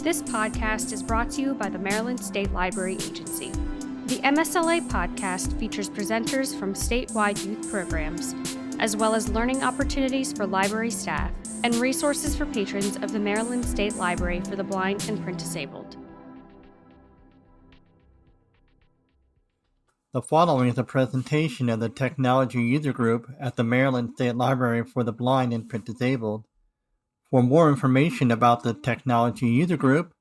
This podcast is brought to you by the Maryland State Library Agency. The MSLA podcast features presenters from statewide youth programs, as well as learning opportunities for library staff and resources for patrons of the Maryland State Library for the Blind and Print Disabled. The following is a presentation of the Technology User Group at the Maryland State Library for the Blind and Print Disabled. For more information about the Technology User Group,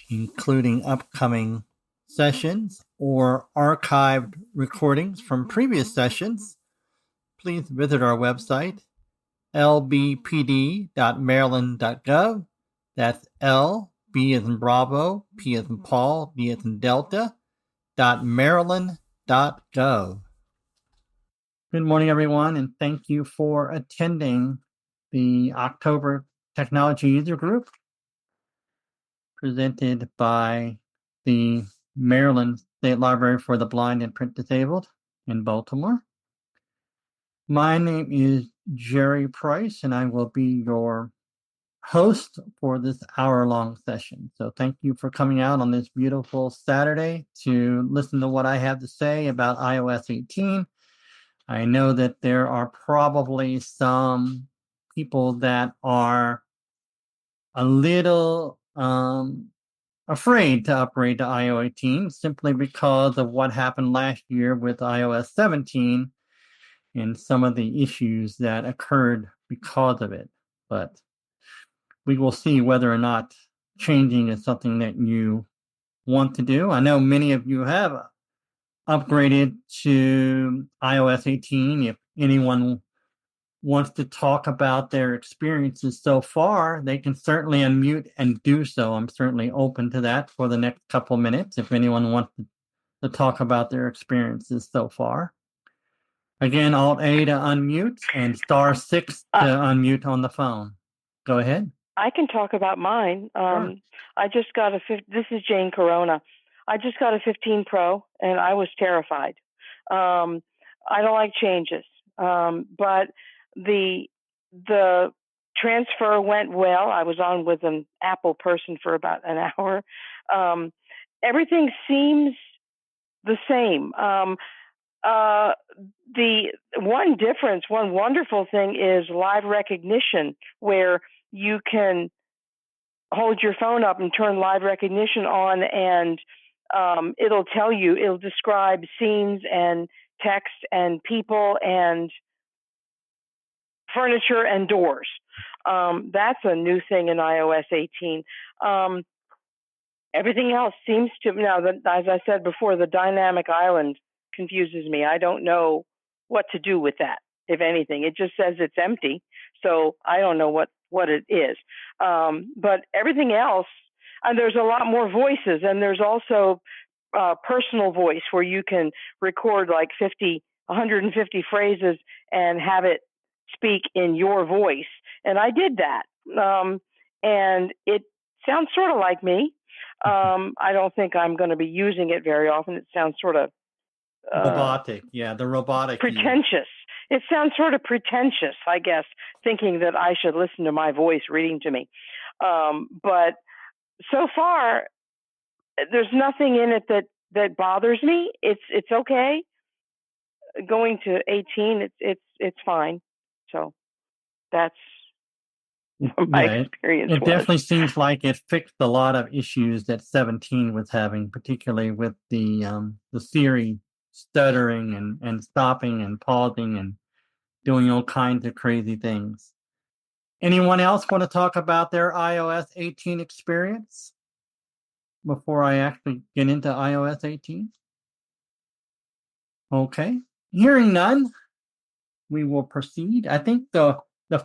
including upcoming sessions or archived recordings from previous sessions, please visit our website, lbpd.maryland.gov. That's L, B as in Bravo, P as in Paul, D as in Delta, .maryland.gov. Good morning, everyone, and thank you for attending the October Technology User Group presented by the Maryland State Library for the Blind and Print Disabled in Baltimore. My name is Jerry Price, and I will be your host for this hour-long session. So thank you for coming out on this beautiful Saturday to listen to what I have to say about iOS 18. I know that there are probably some people that are a little afraid to upgrade to iOS 18 simply because of what happened last year with iOS 17 and some of the issues that occurred because of it. But we will see whether or not changing is something that you want to do. I know many of you have upgraded to iOS 18. If anyone wants to talk about their experiences so far, they can certainly unmute and do so. I'm certainly open to that for the next couple minutes if anyone wants to talk about their experiences so far. Again, Alt-A to unmute and *6 to unmute on the phone. Go ahead. I can talk about mine. Sure. I just got this is Jane Corona. I just got a 15 Pro and I was terrified. I don't like changes. But the transfer went well. I was on with an Apple person for about an hour. Everything seems the same. The one difference, one wonderful thing is live recognition, where you can hold your phone up and turn live recognition on, and it'll describe scenes and text and people and furniture and doors. That's a new thing in iOS 18. Everything else seems to, now, as I said before, the dynamic island confuses me. I don't know what to do with that, if anything. It just says it's empty, so I don't know what it is. But everything else, and there's a lot more voices, and there's also personal voice where you can record like 150 phrases and have it speak in your voice. And I did that. And it sounds sort of like me. I don't think I'm going to be using it very often. It sounds sort of robotic. Yeah, the robotic. Pretentious. It sounds sort of pretentious, I guess, thinking that I should listen to my voice reading to me. But so far, there's nothing in it that bothers me. It's okay. Going to 18, it's fine. So that's my experience. It definitely seems like it fixed a lot of issues that 17 was having, particularly with the Siri stuttering and stopping and pausing and doing all kinds of crazy things. Anyone else want to talk about their iOS 18 experience before I actually get into iOS 18? Okay. Hearing none, we will proceed. I think the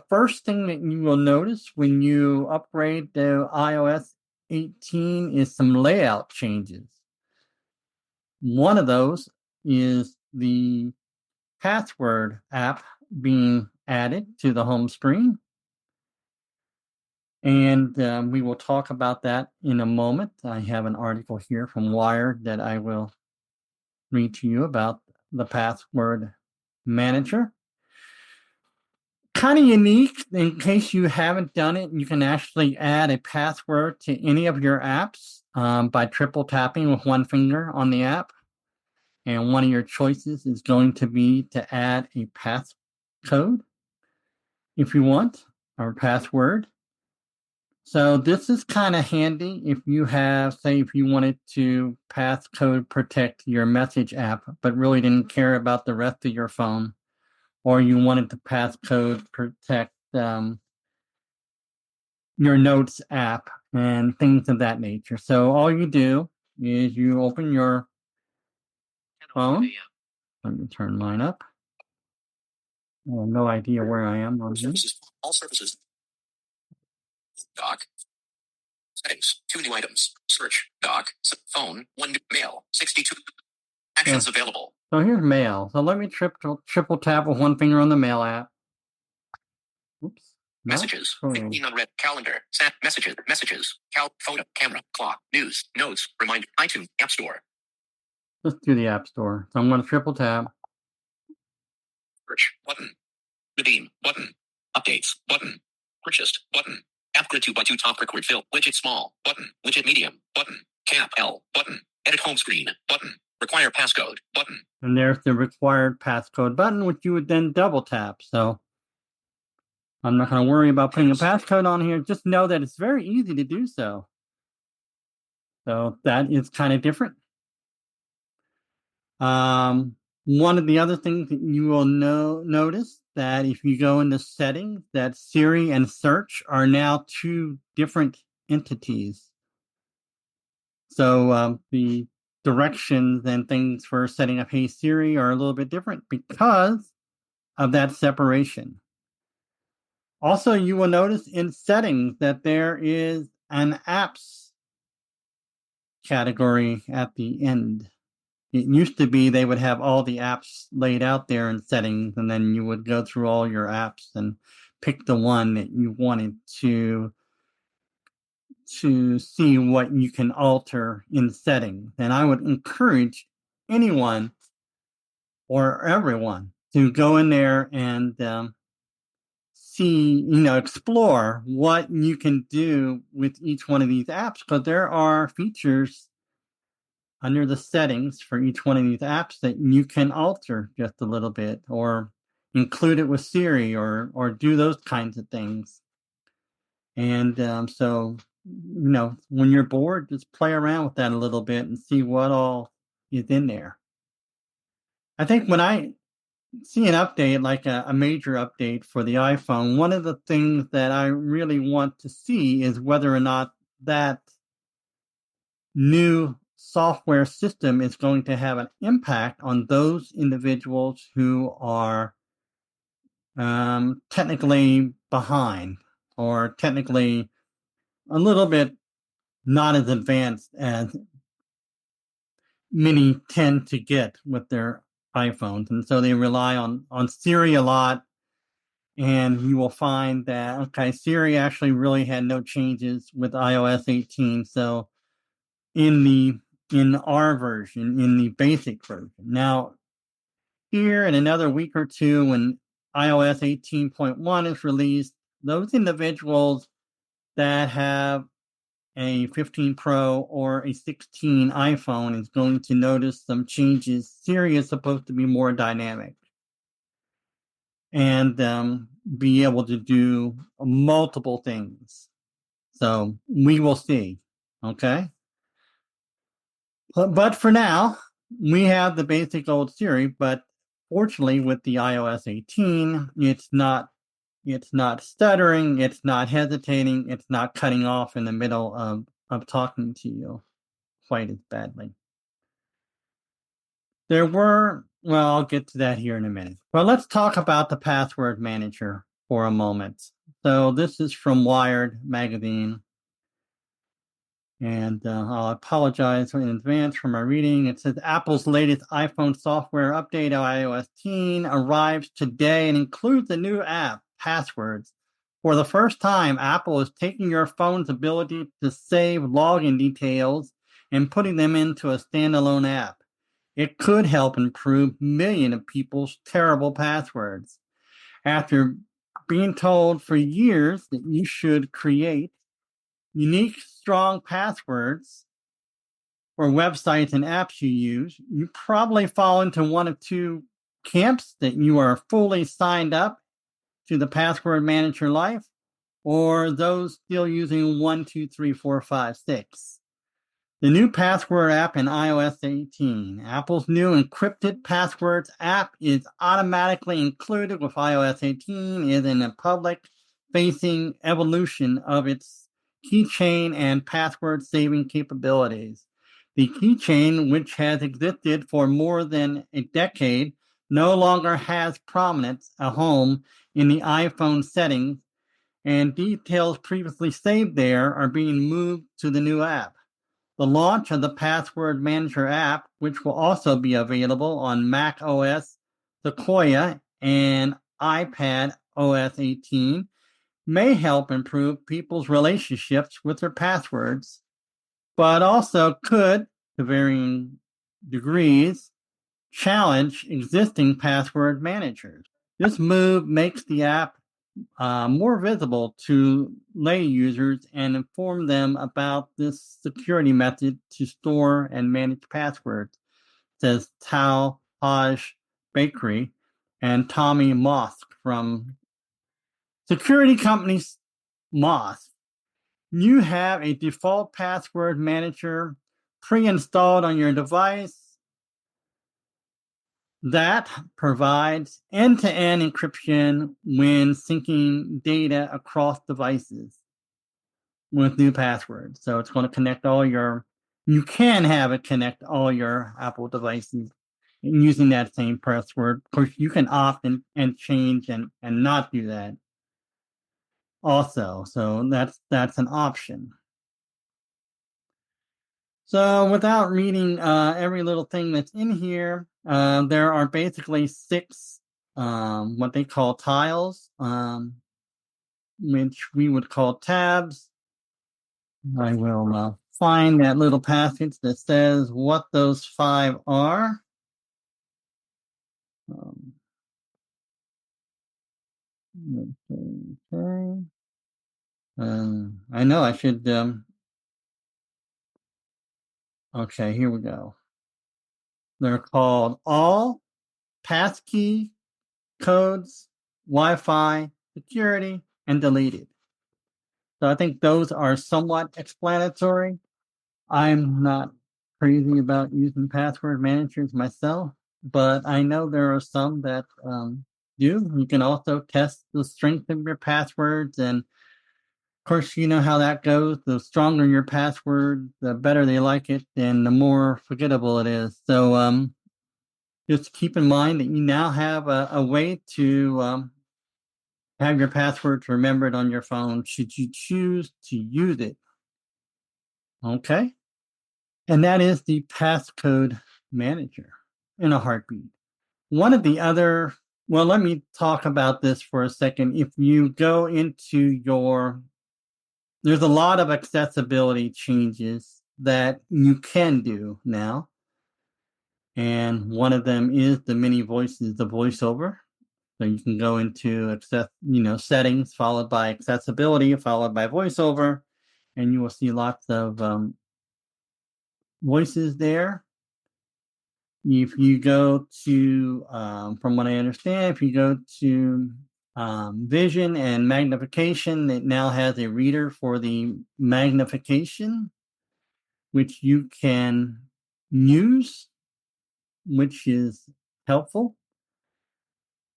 first thing that you will notice when you upgrade to iOS 18 is some layout changes. One of those is the password app being added to the home screen. And we will talk about that in a moment. I have an article here from Wired that I will read to you about the password manager. kind of unique. In case you haven't done it, you can actually add a password to any of your apps by triple tapping with one finger on the app. And one of your choices is going to be to add a passcode if you want, or password. So this is kind of handy if you have, say, if you wanted to passcode protect your message app, but really didn't care about the rest of your phone, or you wanted to passcode protect your notes app and things of that nature. So all you do is you open your phone. Let me turn mine up. I have no idea where I am on here. All services. Doc. Settings. 2 new items. Search. Doc. Phone. 1 new mail. 62. Actions available. So here's mail. So let me triple tap with one finger on the mail app. Oops. Messages. 15 unread. Calendar. Messages. Messages. Photo. Camera. Clock. News. Notes. Reminder. iTunes. App Store. Let's do the App Store. So I'm going to triple tap. Search. Button. Redeem. Button. Updates. Button. Purchased. Button. App grid 2x2 top record fill. Widget small. Button. Widget medium. Button. Cap L. Button. Edit home screen. Button. Require passcode. Button. And there's the required passcode button, which you would then double tap. So I'm not going to worry about putting a passcode on here. Just know that it's very easy to do so. So that is kind of different. One of the other things that you will notice that if you go into settings, that Siri and search are now two different entities. So the directions and things for setting up Hey Siri are a little bit different because of that separation. Also, you will notice in settings that there is an apps category at the end. It used to be they would have all the apps laid out there in settings, and then you would go through all your apps and pick the one that you wanted to see what you can alter in settings. And I would encourage anyone or everyone to go in there and see, explore what you can do with each one of these apps, because there are features under the settings for each one of these apps that you can alter just a little bit, or include it with Siri, or do those kinds of things. And so, when you're bored, just play around with that a little bit and see what all is in there. I think when I see an update, like a major update for the iPhone, one of the things that I really want to see is whether or not that new software system is going to have an impact on those individuals who are technically behind, or technically a little bit not as advanced as many tend to get with their iPhones. And so they rely on Siri a lot. And you will find that, okay, Siri actually really had no changes with iOS 18. So in our version, in the basic version. Now, here in another week or two, when iOS 18.1 is released, those individuals that have a 15 Pro or a 16 iPhone is going to notice some changes. Siri is supposed to be more dynamic and be able to do multiple things. So we will see. Okay. But for now, we have the basic old Siri, but fortunately with the iOS 18, it's not stuttering, it's not hesitating, it's not cutting off in the middle of talking to you quite as badly. I'll get to that here in a minute. But let's talk about the password manager for a moment. So this is from Wired magazine. And I'll apologize in advance for my reading. It says Apple's latest iPhone software update, iOS 10, arrives today and includes a new app, Passwords. For the first time, Apple is taking your phone's ability to save login details and putting them into a standalone app. It could help improve millions of people's terrible passwords. After being told for years that you should create unique, strong passwords for websites and apps you use, you probably fall into one of two camps: that you are fully signed up to the password manager life, or those still using 1, 2, 3, 4, 5, 6. The new password app in iOS 18. Apple's new encrypted passwords app is automatically included with iOS 18, is in a public-facing evolution of its keychain and password saving capabilities. The keychain, which has existed for more than a decade, no longer has prominence, a home in the iPhone settings, and details previously saved there are being moved to the new app. The launch of the Password Manager app, which will also be available on Mac OS Sequoia and iPad OS 18, may help improve people's relationships with their passwords, but also could, to varying degrees, challenge existing password managers. This move makes the app more visible to lay users and inform them about this security method to store and manage passwords, says Tao Haj Bakery and Tommy Mosk from security company Mosk. You have a default password manager pre-installed on your device that provides end-to-end encryption when syncing data across devices with new passwords. So it's going to connect you can have it connect all your Apple devices using that same password. Of course, you can opt and change and not do that also. So that's an option. So without reading every little thing that's in here, there are basically 6 what they call tiles, which we would call tabs. I will find that little passage that says what those 5 are. Okay. I know I should. Okay, here we go. They're called all, passkey, codes, Wi-Fi, security, and deleted. So I think those are somewhat explanatory. I'm not crazy about using password managers myself, but I know there are some that do. You can also test the strength of your passwords, and of course, you know how that goes. The stronger your password, the better they like it, and the more forgettable it is. So just keep in mind that you now have a way to have your passwords remembered on your phone should you choose to use it. Okay? And that is the passcode manager in a heartbeat. One of the other, well, let me talk about this for a second. If you go into there's a lot of accessibility changes that you can do now. And one of them is the mini voices, the voiceover. So you can go into settings, followed by accessibility, followed by voiceover, and you will see lots of voices there. If you go to, from what I understand, if you go to vision and magnification, it now has a reader for the magnification, which you can use, which is helpful.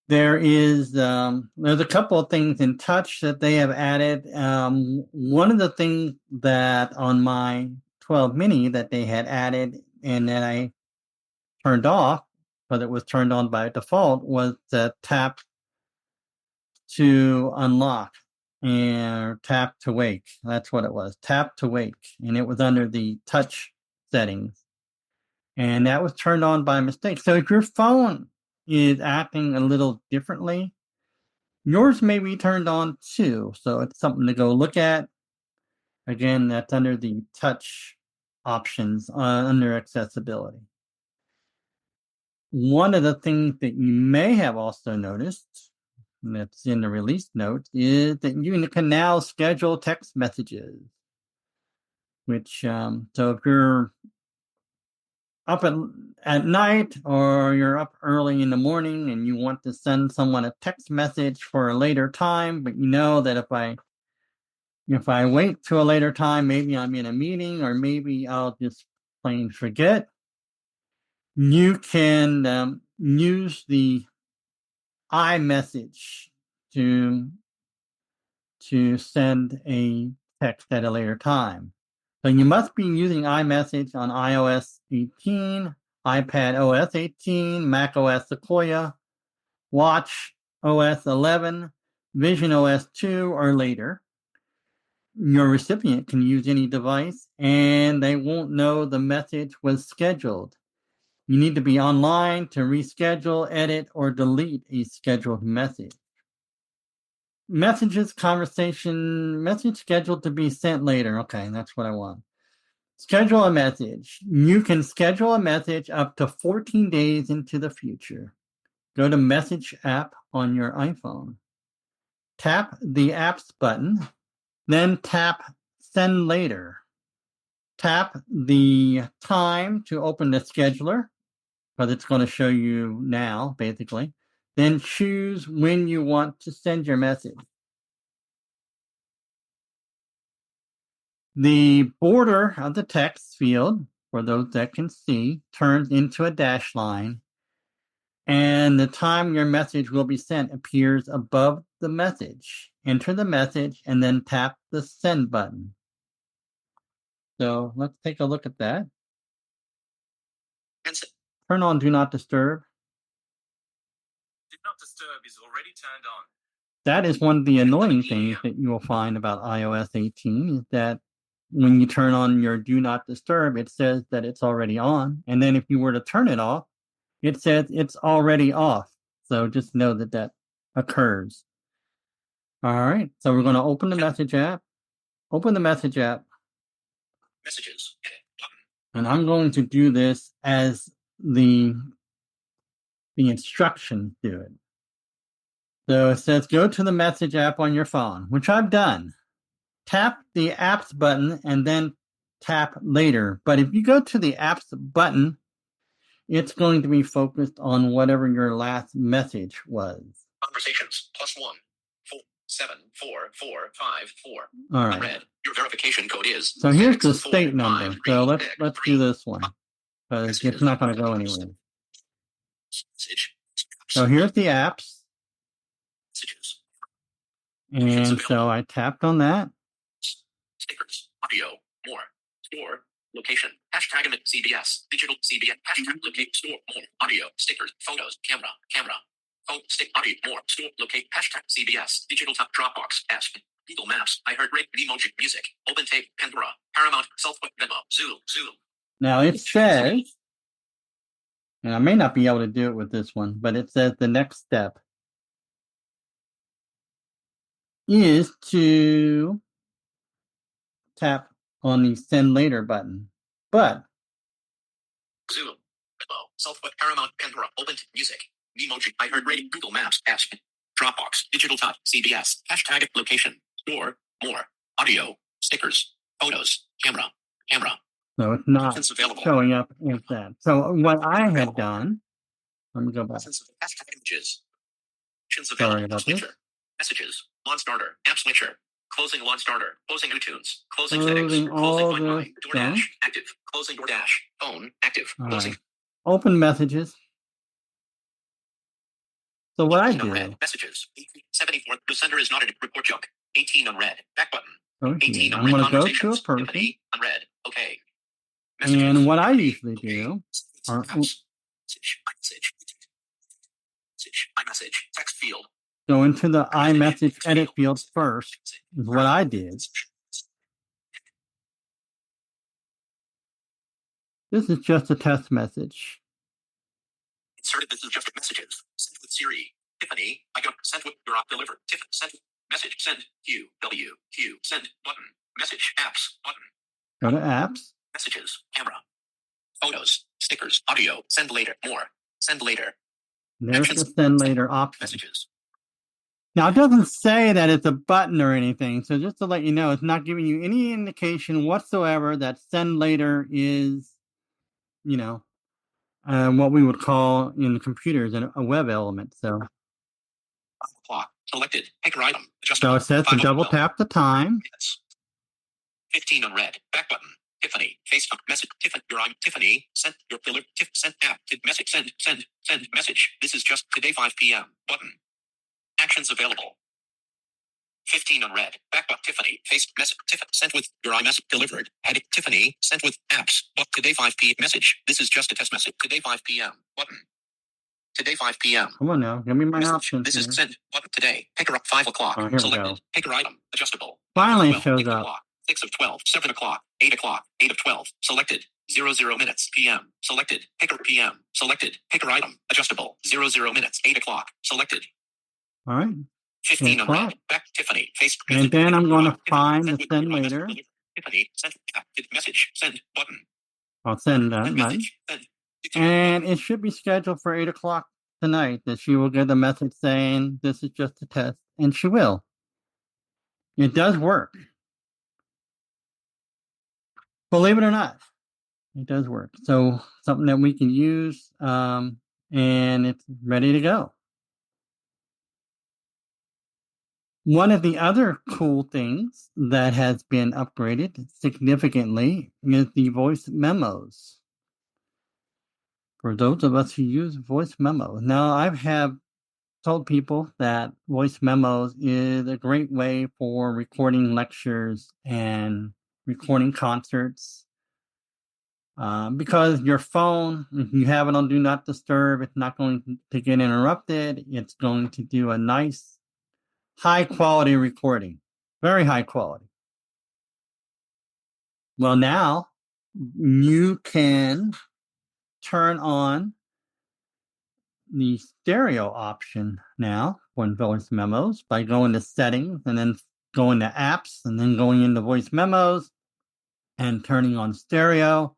There's a couple of things in Touch that they have added. One of the things that on my 12 mini that they had added and that I turned off, but it was turned on by default, was the tap to unlock and tap to wake. That's what it was, tap to wake. And it was under the touch settings. And that was turned on by mistake. So if your phone is acting a little differently, yours may be turned on too. So it's something to go look at. Again, that's under the touch options under accessibility. One of the things that you may have also noticed that's in the release notes is that you can now schedule text messages. Which, so if you're up at night or you're up early in the morning and you want to send someone a text message for a later time, but you know that if I wait to a later time, maybe I'm in a meeting or maybe I'll just plain forget, you can use the iMessage to send a text at a later time. So you must be using iMessage on iOS 18, iPad OS 18, Mac OS Sequoia, Watch OS 11, Vision OS 2, or later. Your recipient can use any device, and they won't know the message was scheduled. You need to be online to reschedule, edit, or delete a scheduled message. Messages, conversation, message scheduled to be sent later. Okay, that's what I want. Schedule a message. You can schedule a message up to 14 days into the future. Go to Message app on your iPhone. Tap the Apps button, then tap Send Later. Tap the time to open the scheduler, because it's going to show you now, basically. Then choose when you want to send your message. The border of the text field, for those that can see, turns into a dash line, and the time your message will be sent appears above the message. Enter the message and then tap the send button. So let's take a look at that. Turn on Do Not Disturb. Do Not Disturb is already turned on. That is one of the annoying things that you will find about iOS 18 is that when you turn on your Do Not Disturb, it says that it's already on. And then if you were to turn it off, it says it's already off. So just know that that occurs. All right. So we're going to open the Message app. Open the Message app. Messages. And I'm going to do this as the instructions do it. So it says go to the Message app on your phone, which I've done. Tap the Apps button and then tap Later. But if you go to the Apps button, it's going to be focused on whatever your last message was. Conversations +1 4 7 4 4 5 4. All right. Unread. Your verification code is. So here's 6, the 4, state 5, number. 3, So 6, let's 3. do this one because it's not going to go anywhere. Message. So here's the apps. Messages. And so I tapped on that. Stickers. Audio. More. Store. Location. Hashtag CBS. Digital CBS. Hashtag locate. Store. More. Audio. Stickers. Photos. Camera. Phone. Stick. Audio. More. Store. Locate. Hashtag CBS. Digital top. Dropbox. S. Google Maps. iHeartRadio. Emoji. Music. Open tape. Pandora. Paramount. Self-Book. Venmo. Zoom. Now it says, and I may not be able to do it with this one, but it says the next step is to tap on the Send Later button. But Zoom. Venmo. Self-Book. Paramount. Pandora. Open music. Emoji. iHeartRadio. Google Maps. S. Dropbox. Digital top. CBS. Hashtag location. Store. More. Audio. Stickers. Photos. Camera. so it's not showing up with that. So what I had done, let me go back. Hashtag images. Sorry about this. Messages. Lawn starter. App switcher. Closing lawn starter. Closing iTunes. Closing Closing settings. all Closing the Wi-Fi. DoorDash. stuff. Active. Closing DoorDash. Phone. Active. All Closing. right. Open messages. So what I 18 do, unread. Messages. 74. The sender is not a report junk. 18 unread. Back button. okay, 18 I'm unread going to go to a conversations. person. Tiffany. Unread. Okay. And what I Tiffany. usually Okay. do, Message. iMessage. Text field. go into the iMessage edit field first, is what I did. This is just a test message. Inserted. This is just messages. Sent with Siri. Tiffany. I got sent with your delivered. Tiffany. Sent. Message. Send. Q. W. Q. Send. Button. Message. Apps. Button. Go to apps. Messages. Camera. Photos. Stickers. Audio. Send later. More. Send later. There's Actions. the send later option. Messages. Now, it doesn't say that it's a button or anything, so just to let you know, it's not giving you any indication whatsoever that send later is, what we would call in computers a web element. So, 5 o'clock. Selected. Picker item. so Adjustable. it says to 5 double o'clock. tap the time. Minutes. 15 unread. Back button. Tiffany. Facebook message. Tiffany. Tiffany. Sent your pillar. Sent app. Message. Send message. This is just today 5 p.m. Button. Actions available. 15 unread. Back button. Tiffany. Face message. Sent with your iMessage delivered. Heading. Tiffany. Sent with apps. But today 5 p.m. Message. This is just a test message. Today 5 p.m. Button. Today 5 p.m. Come on now, give me my Message. options. This Here. is sent. Button. Today. Picker up 5 o'clock. Oh, here we Selected. go. Picker item. Adjustable. Finally 12, shows 6 up. o'clock. 6 of 12. 7 o'clock. 8 o'clock. 8 of 12. Selected. 00 minutes. PM. Selected. Picker PM. Selected. Picker item. Adjustable. 00 minutes. 8 o'clock. Selected. All right. 15 8 unread. o'clock. Back. Tiffany. Face. And Message. then I'm going to Tiffany, find the sent with send your iMessage later. delivered. Tiffany. Sent. Message. Send. Button. I'll send that Send button. message. Send. And it should be scheduled for 8 o'clock tonight that she will get a message saying this is just a test. And she will. It does work. Believe it or not, it does work. So something that we can use, and it's ready to go. One of the other cool things that has been upgraded significantly is the voice memos. For those of us who use voice memos. Now, I have told people that voice memos is a great way for recording lectures and recording concerts. Because your phone, if you have it on Do Not Disturb, it's not going to get interrupted. It's going to do a nice, high quality recording. Very high quality. Well, now you can turn on the stereo option now for voice memos by going to settings and then going to apps and then going into voice memos and turning on stereo.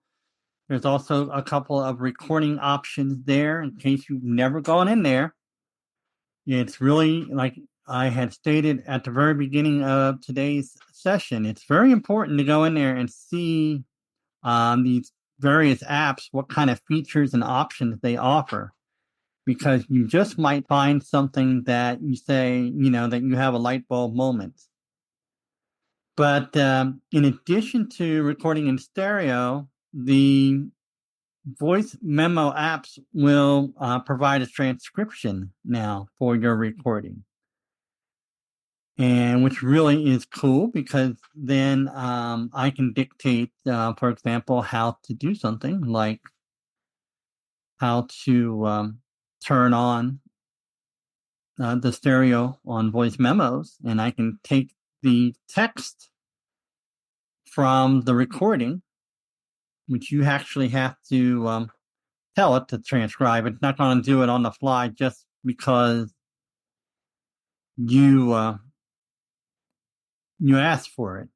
There's also a couple of recording options there in case you've never gone in there. It's really, like I had stated at the very beginning of today's session, it's very important to go in there and see these various apps, what kind of features and options they offer. Because you just might find something that you say, that you have a light bulb moment. But in addition to recording in stereo, the voice memo apps will provide a transcription now for your recording. And which really is cool because then I can dictate, for example, how to do something like how to turn on the stereo on voice memos, and I can take the text from the recording, which you actually have to tell it to transcribe. It's not going to do it on the fly just because you asked for it.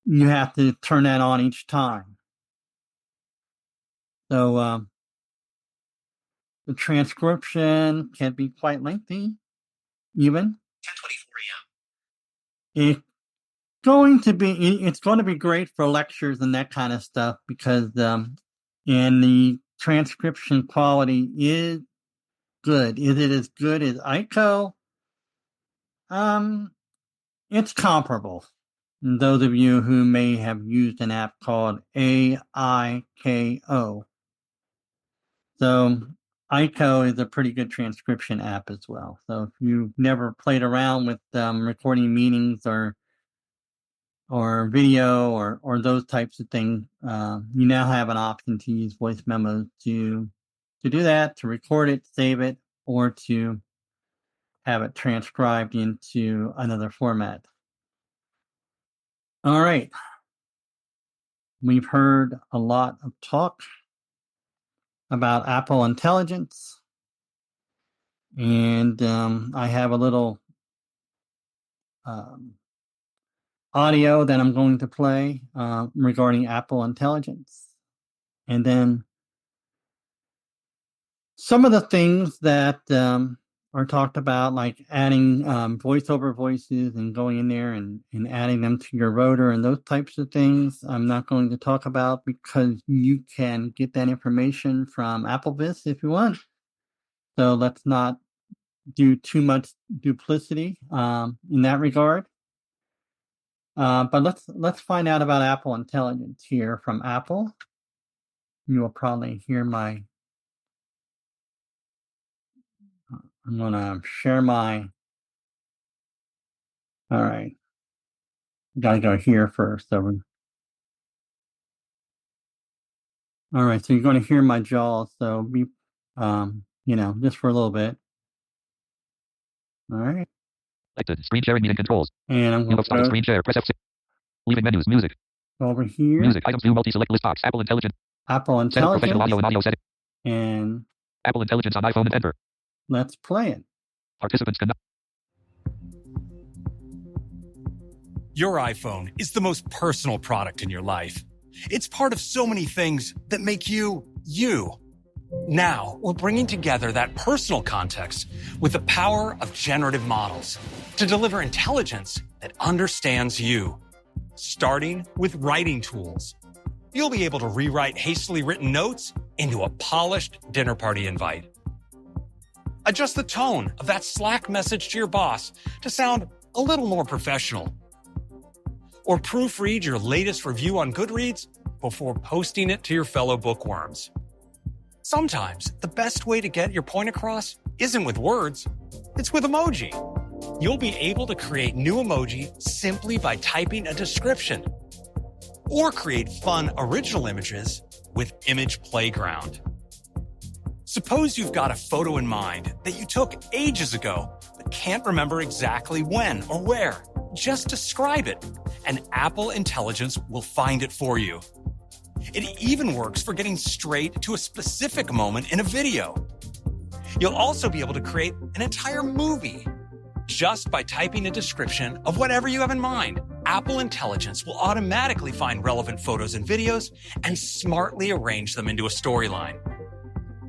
You have to turn that on each time. So the transcription can be quite lengthy, even. 10:24 a.m. It's going to be great for lectures and that kind of stuff because and the transcription quality is good. Is it as good as ICO? It's comparable. And those of you who may have used an app called AIKO. So ICO is a pretty good transcription app as well. So if you've never played around with recording meetings or video or those types of things, you now have an option to use voice memos to do that, to record it, save it, or to have it transcribed into another format. All right. We've heard a lot of talk about Apple Intelligence, and I have a little audio that I'm going to play regarding Apple Intelligence. And then some of the things that are talked about, like adding voiceover voices and going in there and adding them to your rotor and those types of things, I'm not going to talk about because you can get that information from AppleVis if you want. So let's not do too much duplicity in that regard. But let's find out about Apple Intelligence here from Apple. You will probably hear my. I'm gonna share my. All right, gotta go here first. So all right, so you're going to hear my jaws. So be, just for a little bit. All right. Selected. Screen sharing meeting controls. And I'm going to Stop go screen share. Press F6. Leaving menus. Music. over here. Music. Items. View multi-select list box. Apple Intelligence. Apple Set up professional Intelligence. audio and audio setting. And Apple Intelligence on iPhone and enter. let's play it. Participants cannot. Your iPhone is the most personal product in your life. It's part of so many things that make you, you. Now, we're bringing together that personal context with the power of generative models to deliver intelligence that understands you. Starting with writing tools. You'll be able to rewrite hastily written notes into a polished dinner party invite. Adjust the tone of that Slack message to your boss to sound a little more professional. Or proofread your latest review on Goodreads before posting it to your fellow bookworms. Sometimes the best way to get your point across isn't with words, it's with emoji. You'll be able to create new emoji simply by typing a description. Or create fun original images with Image Playground. Suppose you've got a photo in mind that you took ages ago, but can't remember exactly when or where. Just describe it, and Apple Intelligence will find it for you. It even works for getting straight to a specific moment in a video. You'll also be able to create an entire movie just by typing a description of whatever you have in mind. Apple Intelligence will automatically find relevant photos and videos and smartly arrange them into a storyline.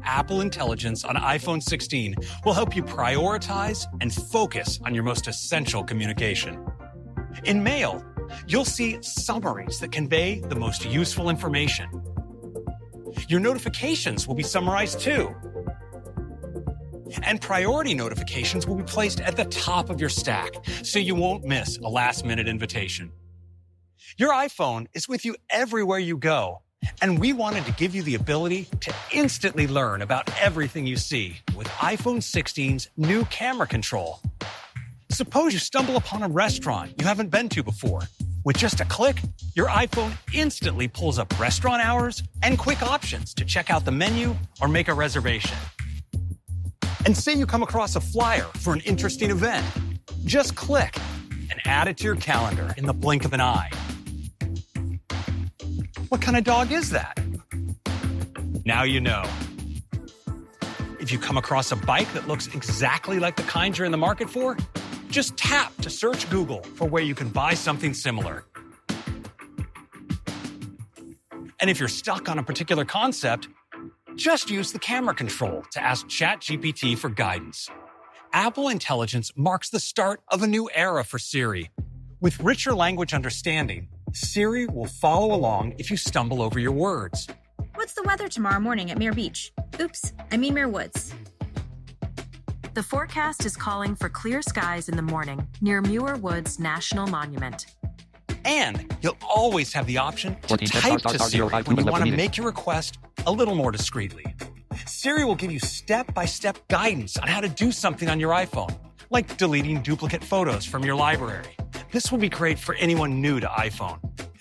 Apple Intelligence on iPhone 16 will help you prioritize and focus on your most essential communication. In Mail, you'll see summaries that convey the most useful information. Your notifications will be summarized too. And priority notifications will be placed at the top of your stack, so you won't miss a last-minute invitation. Your iPhone is with you everywhere you go, and we wanted to give you the ability to instantly learn about everything you see with iPhone 16's new camera control. Suppose you stumble upon a restaurant you haven't been to before. With just a click, your iPhone instantly pulls up restaurant hours and quick options to check out the menu or make a reservation. And say you come across a flyer for an interesting event. Just click and add it to your calendar in the blink of an eye. What kind of dog is that? Now you know. If you come across a bike that looks exactly like the kind you're in the market for, just tap to search Google for where you can buy something similar. And if you're stuck on a particular concept, just use the camera control to ask ChatGPT for guidance. Apple Intelligence marks the start of a new era for Siri. With richer language understanding, Siri will follow along if you stumble over your words. What's the weather tomorrow morning at Muir Beach? Oops, I mean Muir Woods. The forecast is calling for clear skies in the morning near Muir Woods National Monument. And you'll always have the option to type to Siri when you want to make your request a little more discreetly. Siri will give you step-by-step guidance on how to do something on your iPhone, like deleting duplicate photos from your library. This will be great for anyone new to iPhone.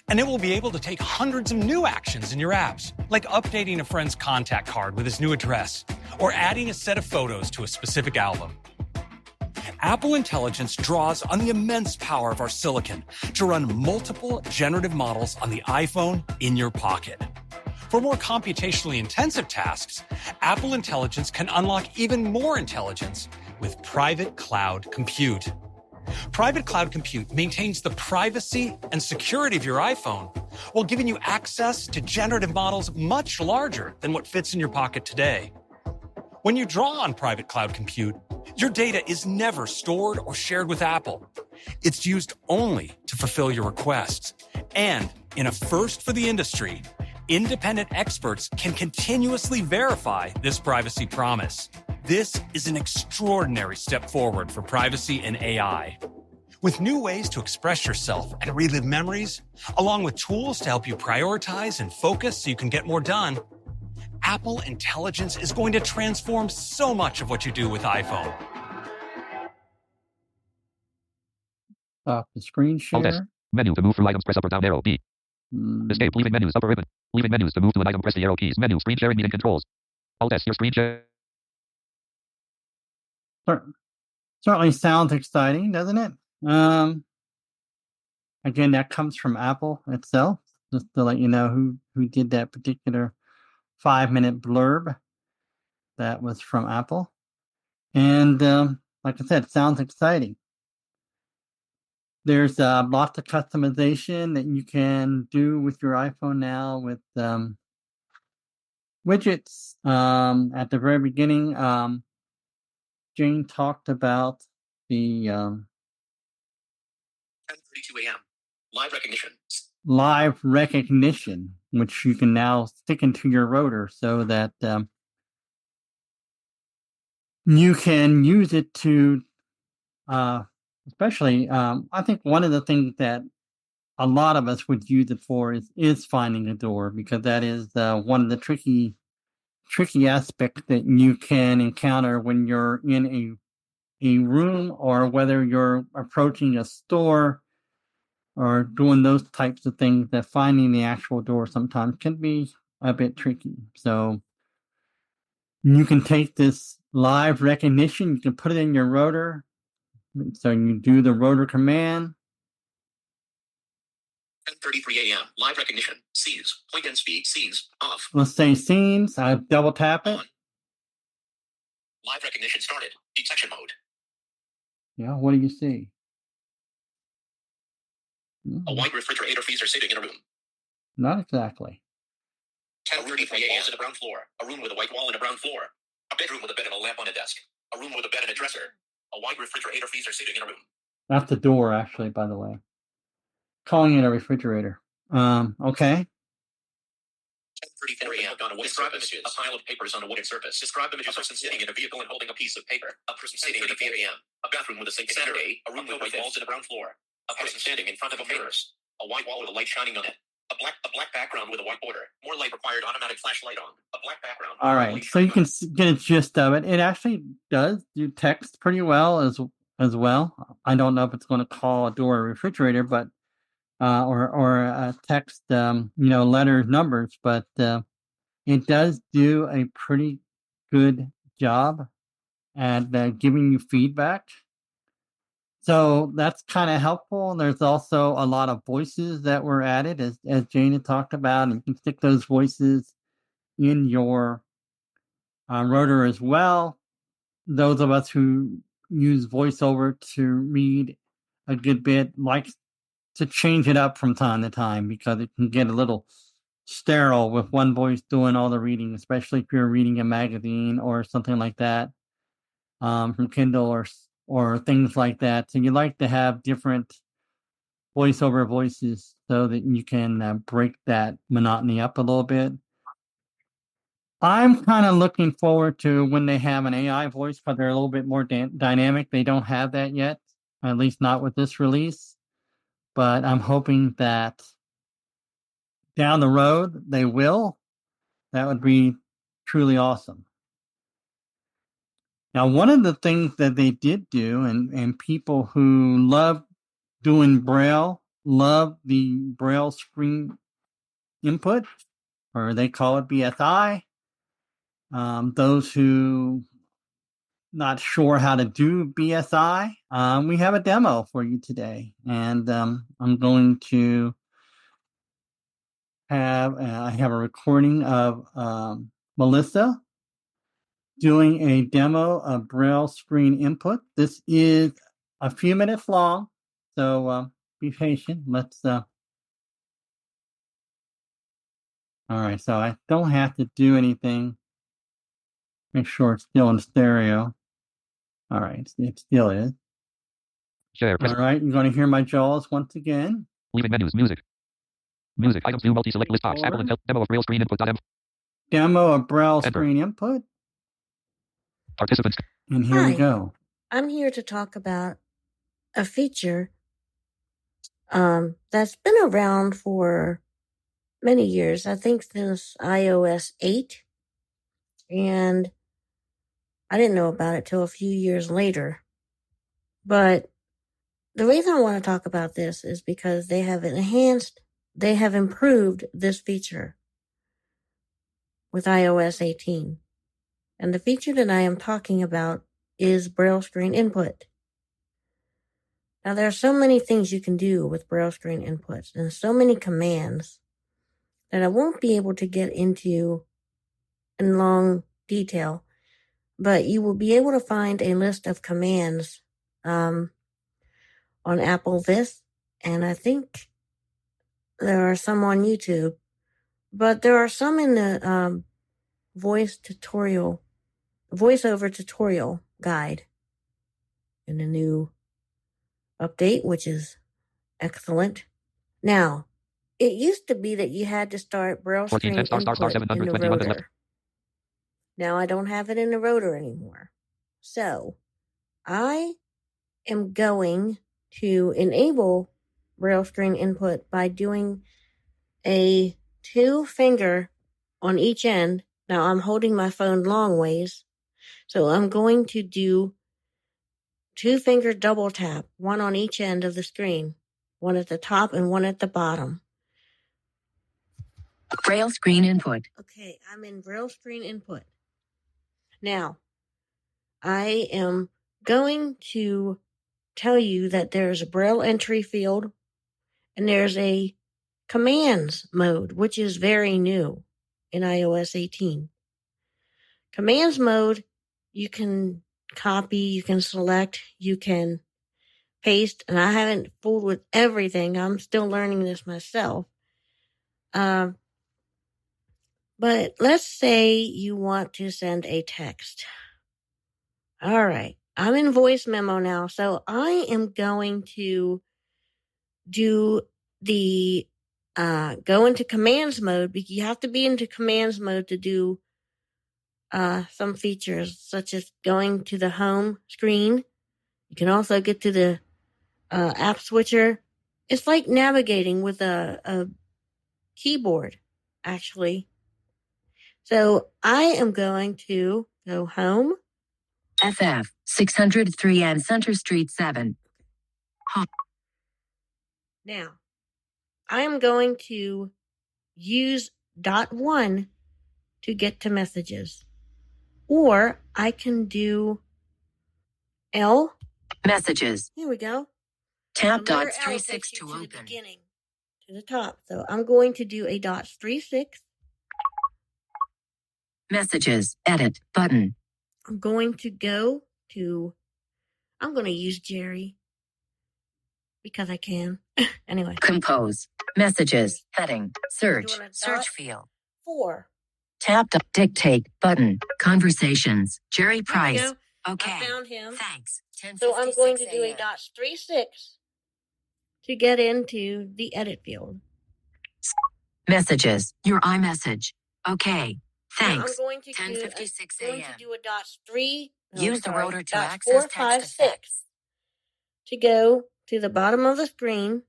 And it will be able to take hundreds of new actions in your apps, like updating a friend's contact card with his new address, or adding a set of photos to a specific album. Apple Intelligence draws on the immense power of our silicon to run multiple generative models on the iPhone in your pocket. For more computationally intensive tasks, Apple Intelligence can unlock even more intelligence with private cloud compute. Private cloud compute maintains the privacy and security of your iPhone while giving you access to generative models much larger than what fits in your pocket today. When you draw on private cloud compute, Your data is never stored or shared with Apple. It's used only to fulfill your requests. And in a first for the industry, independent experts can continuously verify this privacy promise. This is an extraordinary step forward for privacy and AI. With new ways to express yourself and relive memories, along with tools to help you prioritize and focus so you can get more done, Apple Intelligence is going to transform so much of what you do with iPhone. Stop the screen Alt S. share. Menu to move through items, press up or down arrow. B. Escape. Leaving menus. Upper ribbon. Leaving menus to move to an item, press the arrow keys. Menu. Screen sharing meeting controls. Alt S. Your screen share. Certainly sounds exciting, doesn't it? Again, that comes from Apple itself, just to let you know who did that particular 5-minute blurb. That was from Apple. And like I said, sounds exciting. There's lots of customization that you can do with your iPhone now with widgets. At the very beginning, Jane talked about the 10:32 a.m. Live recognition. live recognition, which you can now stick into your rotor so that you can use it to, especially, I think one of the things that a lot of us would use it for is finding a door, because that is one of the tricky aspects that you can encounter when you're in a room, or whether you're approaching a store or doing those types of things, that finding the actual door sometimes can be a bit tricky. So you can take this live recognition, you can put it in your rotor. So you do the rotor command. 10:33 a.m. Live recognition. Scenes. Point and speed. Scenes. Off. Let's say scenes. I double tap it. On. Live recognition started. Detection mode. Yeah, what do you see? A white refrigerator freezer sitting in a room. Not exactly. 10:33 a.m. in a brown floor. A room with a white wall and a brown floor. A bedroom with a bed and a lamp on a desk. A room with a bed and a dresser. A white refrigerator freezer sitting in a room. That's the door, actually, by the way. Calling it a refrigerator. Okay. 10:34 a.m. on a wooden surface. A pile of papers on a wooden surface. Describe images. A person sitting in a vehicle and holding a piece of paper. A person sitting in a a.m. A bathroom with a sink. Saturday. A room with white walls and a brown floor. A person standing in front of a mirror. A white wall with a light shining on it. A black background with a white border. More light required. Automatic flashlight on. A black background. All right. So you can get a gist of it. It actually does do text pretty well as well. I don't know if it's going to call a door a refrigerator, but or text letters, numbers, but it does do a pretty good job at giving you feedback. So that's kind of helpful. And there's also a lot of voices that were added, as Jane had talked about, and you can stick those voices in your rotor as well. Those of us who use VoiceOver to read a good bit like to change it up from time to time, because it can get a little sterile with one voice doing all the reading, especially if you're reading a magazine or something like that, from Kindle or things like that. So you like to have different voiceover voices so that you can break that monotony up a little bit. I'm kind of looking forward to when they have an AI voice, but they're a little bit more dynamic. They don't have that yet, at least not with this release. But I'm hoping that down the road they will. That would be truly awesome. Now, one of the things that they did do, and people who love doing Braille love the Braille screen input, or they call it BSI. Those who not sure how to do BSI, we have a demo for you today, and I'm going to I have a recording of Melissa doing a demo of Braille screen input. This is a few minutes long, so be patient. Let's. All right, so I don't have to do anything. Make sure it's still in stereo. All right, it still is. Share. All right, you're going to hear my JAWS once again. Leaving menus. Music. Music. Items. New multi-select list box. Apple Intel. Demo of Braille screen input.m. Demo of Braille Enter. screen input. Participants. And here we Hi. go. I'm here to talk about a feature that's been around for many years. I think since iOS 8. And I didn't know about it till a few years later. But the reason I want to talk about this is because they have improved this feature with iOS 18. And the feature that I am talking about is Braille screen input. Now, there are so many things you can do with Braille screen inputs and so many commands that I won't be able to get into in long detail, but you will be able to find a list of commands on Apple This, and I think there are some on YouTube, but there are some in the voiceover tutorial guide in the new update, which is excellent. Now, it used to be that you had to start Braille screen input in the rotor. Now I don't have it in the rotor anymore. So I am going to enable Braille screen input by doing a 2-finger on each end. Now I'm holding my phone long ways. So I'm going to do 2-finger double tap, one on each end of the screen, one at the top and one at the bottom. Braille screen input. Okay, I'm in Braille screen input. Now, I am going to tell you that there's a Braille entry field and there's a commands mode, which is very new in iOS 18. Commands mode, you can copy, you can select, you can paste, and I haven't fooled with everything. I'm still learning this myself. But let's say you want to send a text. All right. I'm in voice memo now, so I am going to do the go into commands mode. You have to be into commands mode to do some features, such as going to the home screen. You can also get to the app switcher. It's like navigating with a keyboard, actually. So I am going to go home. FF 603 and Center Street 7. Now, I am going to use .1 to get to messages. Or I can do L. Messages. Here we go. Tap dots 36 to open. The beginning, to the top. So I'm going to do a dots 36. Messages. Edit button. I'm going to go to, I'm going to use Jerry because I can. Anyway. Compose. Messages. Heading. Search. Search field. 4. Tap dictate button. Conversations. Jerry Price. There we go. Okay. I found him. Thanks. So I'm going to do a dots 36 to get into the edit field. Messages. Your iMessage. Okay. Thanks. I'm going to 10:56 going to do a dots 3. Use the rotor to dots access 4, text 5, to 6 to go to the bottom of the screen.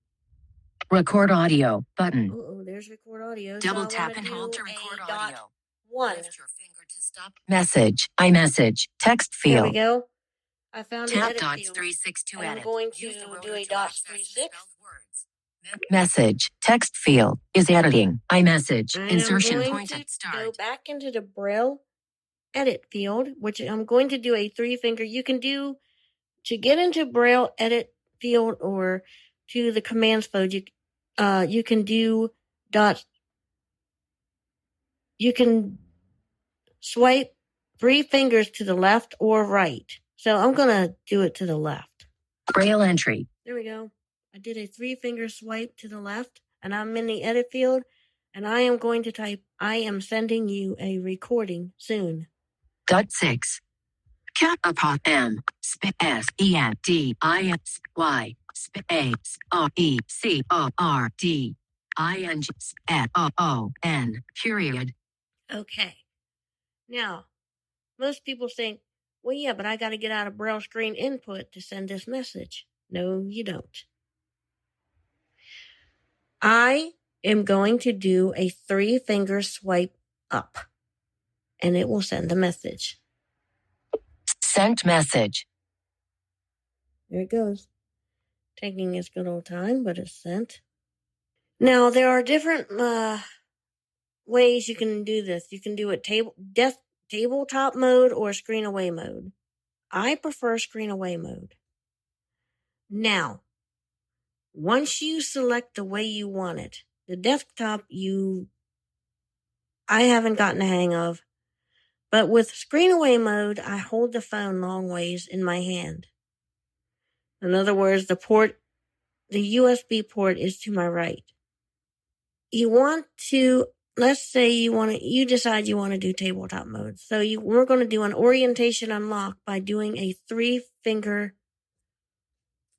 Record audio button. Oh, there's record audio. Double so tap and hold to record audio. 1. Lift your finger to stop. Message. iMessage. Text field. There we go. I found Tap edit dots field. 36 to edit. I'm going to do a dots 36. Message. Text field is editing. iMessage. And Insertion I'm point going at to start. go back into the Braille edit field, which I'm going to do a 3-finger. You can do to get into Braille edit field or to the commands mode. You can do dots. You can swipe 3 fingers to the left or right. So I'm going to do it to the left. Braille entry. There we go. I did a 3-finger swipe to the left, and I'm in the edit field, and I am going to type, I am sending you a recording soon. Dot 6. Cat upon M. SENDISY. ACORDINGON. Period. Okay. Now, most people think, well, yeah, but I got to get out of Braille screen input to send this message. No, you don't. I am going to do a 3-finger swipe up, and it will send the message. Sent message. There it goes. Taking its good old time, but it's sent. Now, there are different ways you can do this. You can do it tabletop mode or screen away mode. I prefer screen away mode. Now, once you select the way you want it, the desktop I haven't gotten the hang of, but with screen away mode, I hold the phone long ways in my hand. In other words, the USB port is to my right. You want to, let's say you decide you want to do tabletop mode. So we're going to do an orientation unlock by doing a 3-finger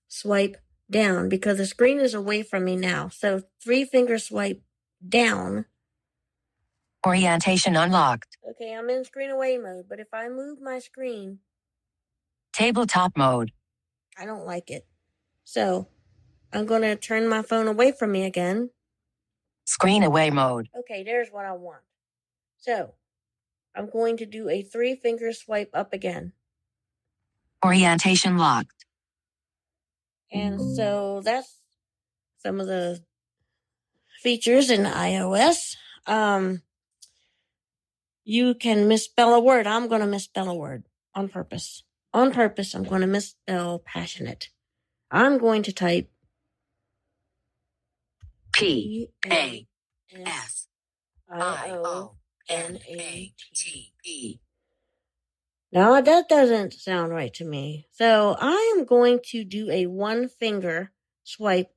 swipe down because the screen is away from me now. So 3-finger swipe down. Orientation unlocked. Okay, I'm in screen away mode, but if I move my screen, Tabletop mode. I don't like it. So I'm going to turn my phone away from me again. Screen away mode. Okay, there's what I want. So I'm going to do a 3-finger swipe up again. Orientation locked. And so that's some of the features in iOS. You can misspell a word. I'm going to misspell a word on purpose. On purpose, I'm going to misspell passionate. I'm going to type PASIONATE. Now, that doesn't sound right to me. So I am going to do a 1-finger swipe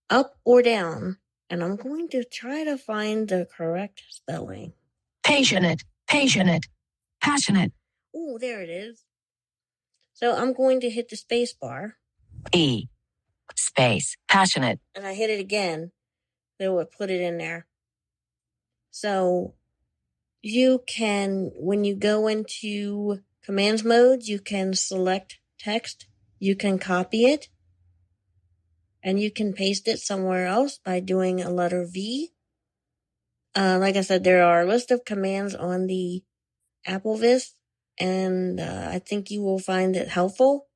up or down, and I'm going to try to find the correct spelling. Passionate. Oh, there it is. So I'm going to hit the space bar. Space. Passionate. And I hit it again. So it put it in there. So you can, when you go into commands mode, you can select text. You can copy it. And you can paste it somewhere else by doing a letter V. Like I said, there are a list of commands on the AppleVis, and I think you will find it helpful.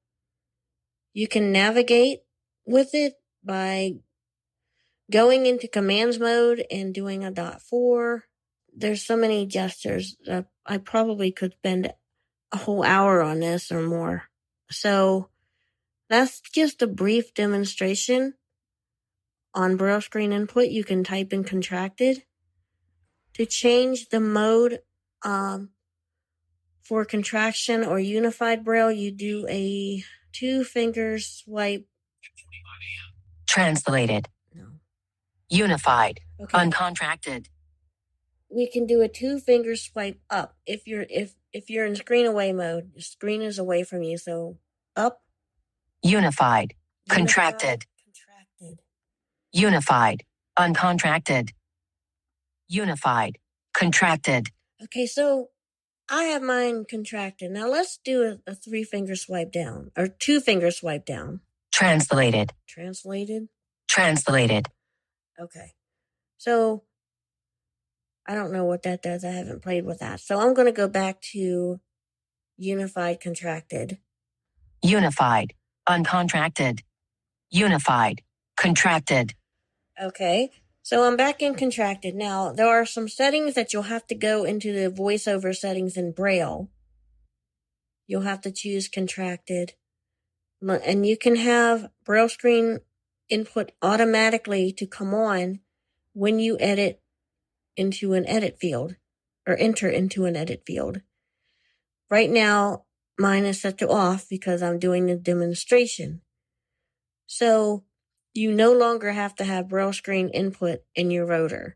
You can navigate with it by going into commands mode and doing a .4. There's so many gestures that I probably could spend a whole hour on this or more. So that's just a brief demonstration. On Braille screen input, you can type in contracted. To change the mode for contraction or unified Braille, you do a 2-finger swipe. Translated. No. Unified. Okay. Uncontracted. We can do a 2-finger swipe up. If you're in screen away mode, the screen is away from you, so up. Unified. Contracted. Unified. Uncontracted. Unified. Contracted. Okay, so I have mine contracted. Now let's do a 3-finger swipe down, or 2-finger swipe down. Translated. Okay. So I don't know what that does. I haven't played with that. So I'm going to go back to unified contracted. Unified. Uncontracted. Unified. Contracted. Okay. So I'm back in contracted. Now, there are some settings that you'll have to go into the voiceover settings in Braille. You'll have to choose contracted. And you can have Braille screen input automatically to come on when you edit into an edit field or enter into an edit field. Right now, mine is set to off because I'm doing the demonstration. So you no longer have to have Braille screen input in your rotor.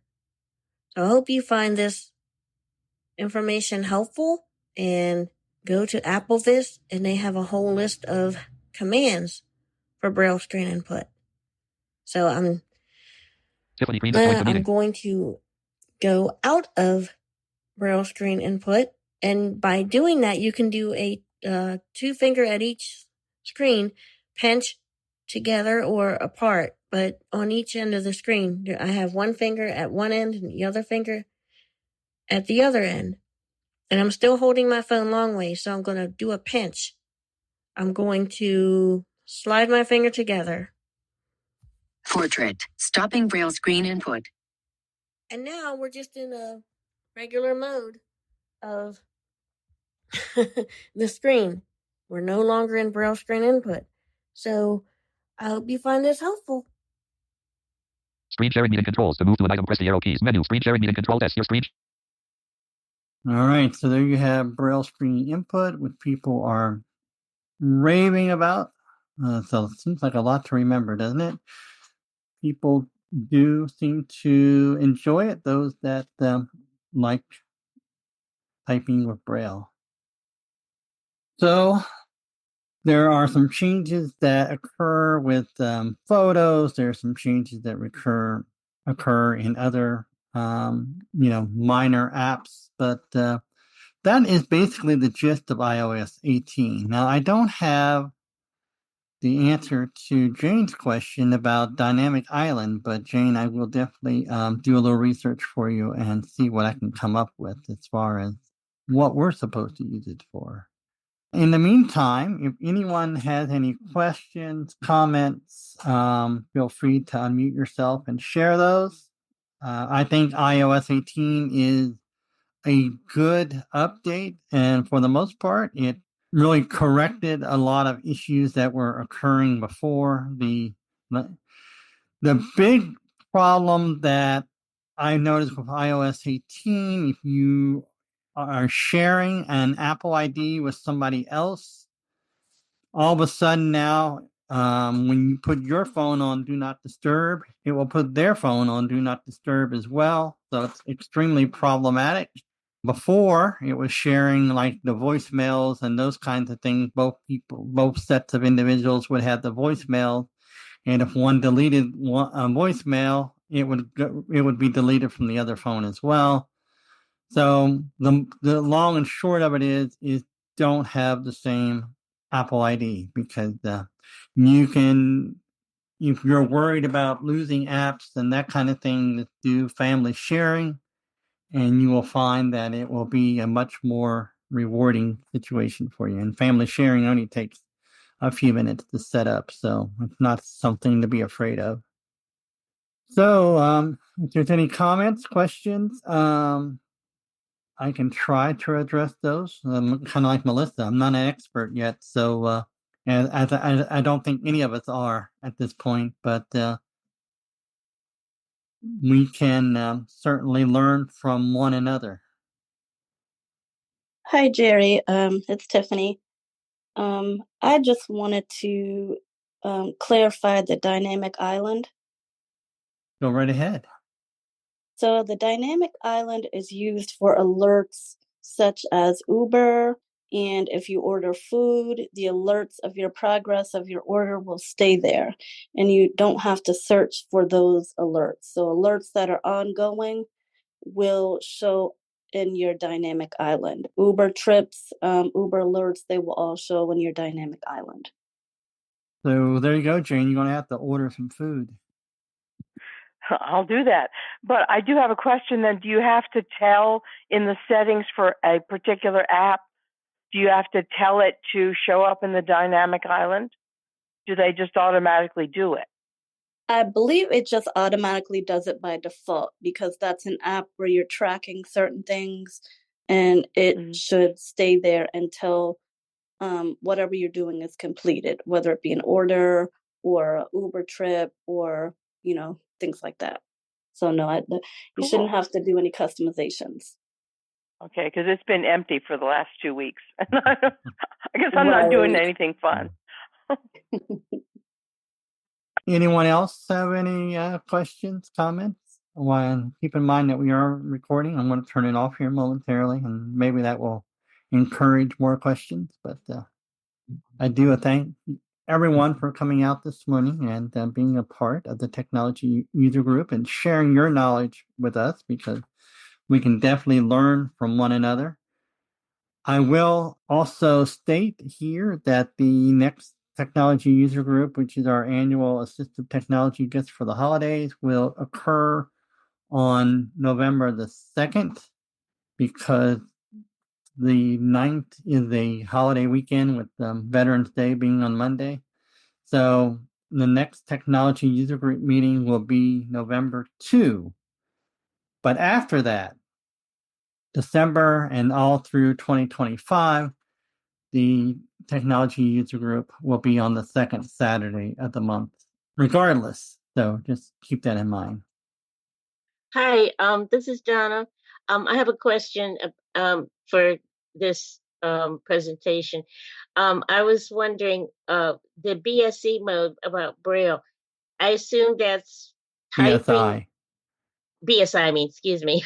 So I hope you find this information helpful, and go to AppleVis, and they have a whole list of commands for Braille screen input. So I'm going to go out of Braille screen input, and by doing that, you can do a 2-finger at each screen, pinch together or apart, but on each end of the screen. I have 1 finger at one end and the other finger at the other end. And I'm still holding my phone long way, so I'm going to do a pinch. I'm going to slide my finger together. Portrait. Stopping Braille screen input. And now we're just in a regular mode of the screen. We're no longer in Braille screen input. So I hope you find this helpful. Screen sharing meeting controls. To move to an item, press the arrow keys. Menu. Screen sharing meeting control. That's your screen. All right, so there you have Braille screen input, which people are raving about. So it seems like a lot to remember, doesn't it? People do seem to enjoy it, those that like typing with Braille. So there are some changes that occur with photos. There are some changes that occur in other minor apps, but that is basically the gist of iOS 18. Now, I don't have the answer to Jane's question about Dynamic Island, but Jane, I will definitely do a little research for you and see what I can come up with as far as what we're supposed to use it for. In the meantime, if anyone has any questions, comments, feel free to unmute yourself and share those. I think iOS 18 is a good update, and for the most part, it really corrected a lot of issues that were occurring before. The big problem that I noticed with iOS 18, if you are sharing an Apple ID with somebody else, all of a sudden now, when you put your phone on Do Not Disturb, it will put their phone on Do Not Disturb as well. So it's extremely problematic. Before, it was sharing like the voicemails and those kinds of things. Both sets of individuals would have the voicemail, and if one deleted a voicemail, it would be deleted from the other phone as well. So the long and short of it is don't have the same Apple ID, because you can, if you're worried about losing apps and that kind of thing, do family sharing, and you will find that it will be a much more rewarding situation for you. And family sharing only takes a few minutes to set up, so it's not something to be afraid of. So if there's any comments, questions, I can try to address those. Kind of like Melissa, I'm not an expert yet, so and I don't think any of us are at this point, but we can certainly learn from one another. Hi, Jerry. It's Tiffany. I just wanted to clarify the dynamic island. Go right ahead. So the dynamic island is used for alerts such as Uber, and if you order food, the alerts of your progress of your order will stay there, and you don't have to search for those alerts. So alerts that are ongoing will show in your dynamic island. Uber trips, Uber alerts, they will all show in your dynamic island. So there you go, Jane. You're going to have to order some food. I'll do that. But I do have a question then. Do you have to tell in the settings for a particular app, do you have to tell it to show up in the dynamic island? Do they just automatically do it? I believe it just automatically does it by default, because that's an app where you're tracking certain things, and it should stay there until whatever you're doing is completed, whether it be an order or an Uber trip or, things like that. So no, you shouldn't have to do any customizations. Okay, because it's been empty for the last 2 weeks. I guess I'm not doing anything fun. Anyone else have any questions, comments? Well, keep in mind that we are recording. I'm going to turn it off here momentarily, and maybe that will encourage more questions. But I do thank everyone for coming out this morning and being a part of the technology user group and sharing your knowledge with us, because we can definitely learn from one another. I will also state here that the next technology user group, which is our annual assistive technology gifts for the holidays, will occur on November the 2nd, because the 9th is a holiday weekend with Veterans Day being on Monday. So the next technology user group meeting will be November 2. But after that, December and all through 2025, the technology user group will be on the second Saturday of the month, regardless. So just keep that in mind. Hi, this is Donna. I have a question for this presentation. I was wondering, the BSE mode about Braille. I assume that's typing. BSI, I mean, excuse me.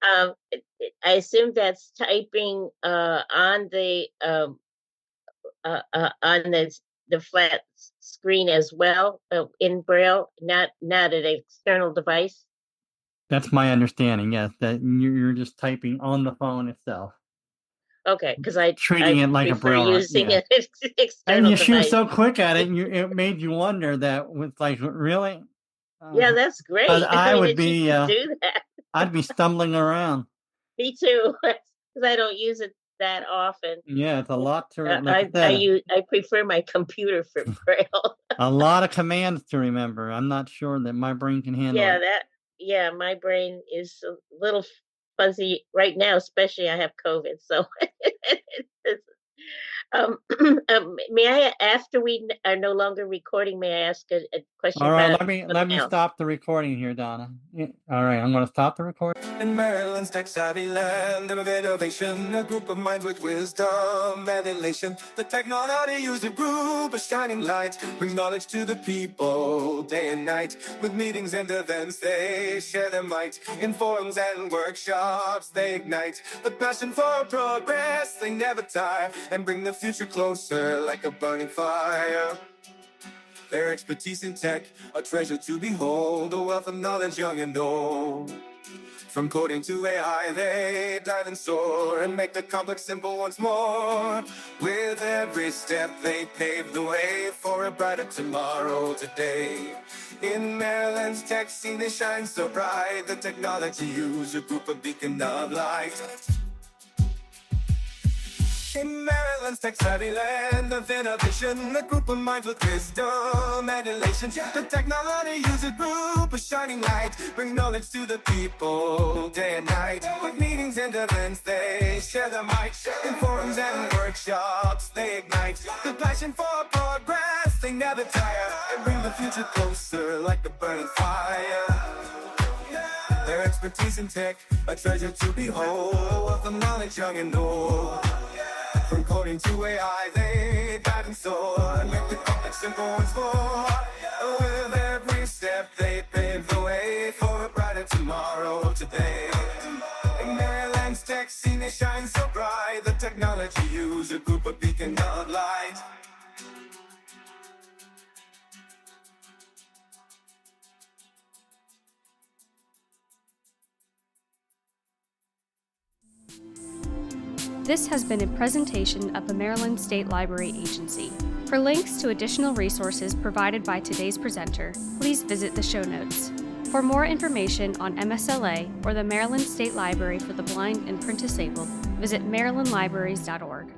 I assume that's typing on the flat screen as well in Braille, not an external device. That's my understanding. Yes, that you're just typing on the phone itself. Okay, because treating it like a Braille using an external and you device. shoot so quick at it, it made you wonder that with like really. Yeah, that's great. I would be do that. I'd be stumbling around. Me too, because I don't use it that often. Yeah, it's a lot to. I prefer my computer for Braille. A lot of commands to remember. I'm not sure that my brain can handle it. Yeah, my brain is a little fuzzy right now, especially I have COVID. So, may I, after we are no longer recording, may I ask a question? All right, let me stop the recording here, Donna. All right, I'm going to stop the recording. In Maryland's tech-savvy land of innovation, a group of minds with wisdom and elation. The technology user group, a shining light, bring knowledge to the people day and night. With meetings and events, they share their might. In forums and workshops, they ignite the passion for progress. They never tire and bring the future closer like a burning fire. Their expertise in tech, a treasure to behold, a wealth of knowledge young and old. From coding to AI, they dive and soar and make the complex simple once more. With every step, they pave the way for a brighter tomorrow today. In Maryland's tech scene, they shine so bright. The technology user group, a beacon of light. In Maryland's tech-savvy land of innovation, a group of minds with wisdom and elation. The technology user group, a shining light, bring knowledge to the people day and night. With meetings and events, they share their might. In forums and workshops, they ignite the passion for progress. They never tire and bring the future closer like a burning fire. Their expertise in tech, a treasure to behold, of the knowledge young and old. From coding to AI, they guide and soar and make the complex simple once more. With every step, they pave the way for a brighter tomorrow today. In Maryland's tech scene, they shine so bright. The technology user group, a beacon of light. This has been a presentation of the Maryland State Library Agency. For links to additional resources provided by today's presenter, please visit the show notes. For more information on MSLA or the Maryland State Library for the Blind and Print Disabled, visit marylandlibraries.org.